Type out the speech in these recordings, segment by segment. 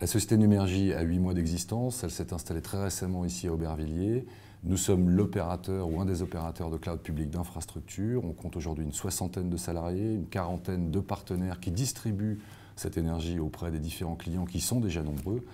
La société Numergy a 8 mois d'existence, elle s'est installée très récemment ici à Aubervilliers. Nous sommes l'opérateur ou un des opérateurs de cloud public d'infrastructure. On compte aujourd'hui une soixantaine de salariés, une quarantaine de partenaires qui distribuent cette énergie auprès des différents clients qui sont déjà nombreux.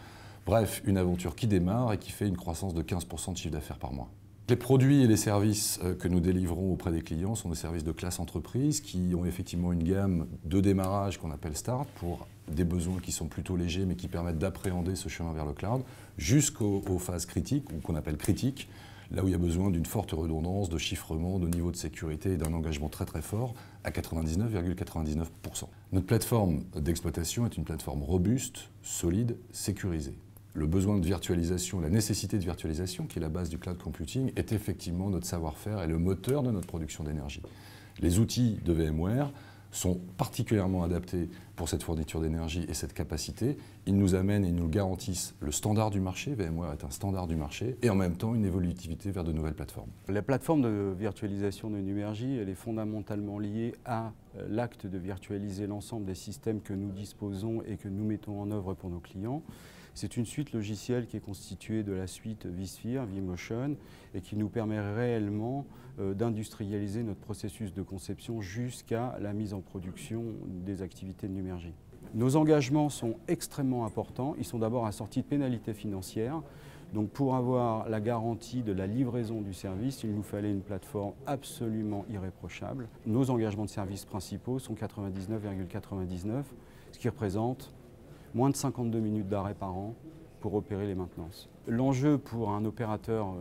Bref, une aventure qui démarre et qui fait une croissance de 15% de chiffre d'affaires par mois. Les produits et les services que nous délivrons auprès des clients sont des services de classe entreprise qui ont effectivement une gamme de démarrage qu'on appelle Start pour des besoins qui sont plutôt légers mais qui permettent d'appréhender ce chemin vers le cloud jusqu'aux phases critiques ou qu'on appelle critiques, là où il y a besoin d'une forte redondance, de chiffrement, de niveau de sécurité et d'un engagement très très fort à 99,99%. Notre plateforme d'exploitation est une plateforme robuste, solide, sécurisée. Le besoin de virtualisation, la nécessité de virtualisation, qui est la base du cloud computing, est effectivement notre savoir-faire et le moteur de notre production d'énergie. Les outils de VMware sont particulièrement adaptés pour cette fourniture d'énergie et cette capacité. Ils nous amènent et nous garantissent le standard du marché. VMware est un standard du marché et en même temps une évolutivité vers de nouvelles plateformes. La plateforme de virtualisation de Numergy, elle est fondamentalement liée à l'acte de virtualiser l'ensemble des systèmes que nous disposons et que nous mettons en œuvre pour nos clients. C'est une suite logicielle qui est constituée de la suite vSphere, vMotion, et qui nous permet réellement d'industrialiser notre processus de conception jusqu'à la mise en production des activités de Numergy. Nos engagements sont extrêmement importants. Ils sont d'abord assortis de pénalités financières. Donc pour avoir la garantie de la livraison du service, il nous fallait une plateforme absolument irréprochable. Nos engagements de service principaux sont 99,99, ce qui représente moins de 52 minutes d'arrêt par an pour opérer les maintenances. L'enjeu pour un opérateur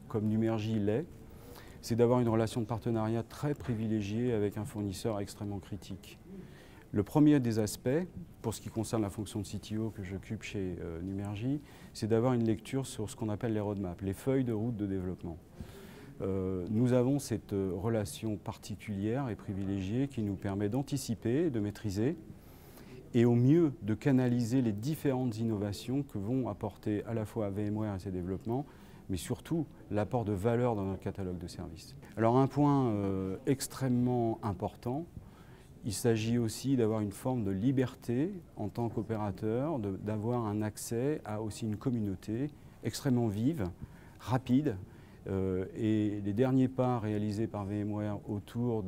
comme Numergy l'est, c'est d'avoir une relation de partenariat très privilégiée avec un fournisseur extrêmement critique. Le premier des aspects, pour ce qui concerne la fonction de CTO que j'occupe chez Numergy, c'est d'avoir une lecture sur ce qu'on appelle les roadmaps, les feuilles de route de développement. Nous avons cette relation particulière et privilégiée qui nous permet d'anticiper, de maîtriser, et au mieux de canaliser les différentes innovations que vont apporter à la fois VMware et ses développements, mais surtout l'apport de valeur dans notre catalogue de services. Alors un point extrêmement important, il s'agit aussi d'avoir une forme de liberté en tant qu'opérateur, d'avoir un accès à aussi une communauté extrêmement vive, rapide, et les derniers pas réalisés par VMware autour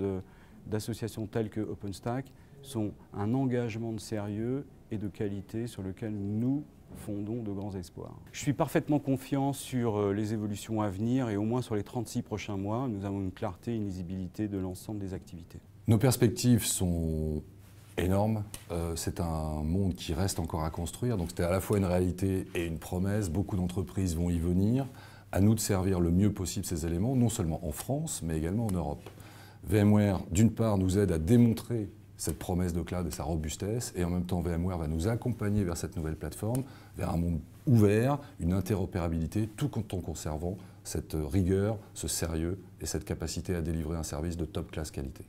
d'associations telles que OpenStack sont un engagement de sérieux et de qualité sur lequel nous fondons de grands espoirs. Je suis parfaitement confiant sur les évolutions à venir et au moins sur les 36 prochains mois, nous avons une clarté, une lisibilité de l'ensemble des activités. Nos perspectives sont énormes. C'est un monde qui reste encore à construire, donc c'était à la fois une réalité et une promesse. Beaucoup d'entreprises vont y venir. À nous de servir le mieux possible ces éléments, non seulement en France, mais également en Europe. VMware, d'une part, nous aide à démontrer cette promesse de cloud et sa robustesse, et en même temps VMware va nous accompagner vers cette nouvelle plateforme, vers un monde ouvert, une interopérabilité, tout en conservant cette rigueur, ce sérieux et cette capacité à délivrer un service de top classe qualité.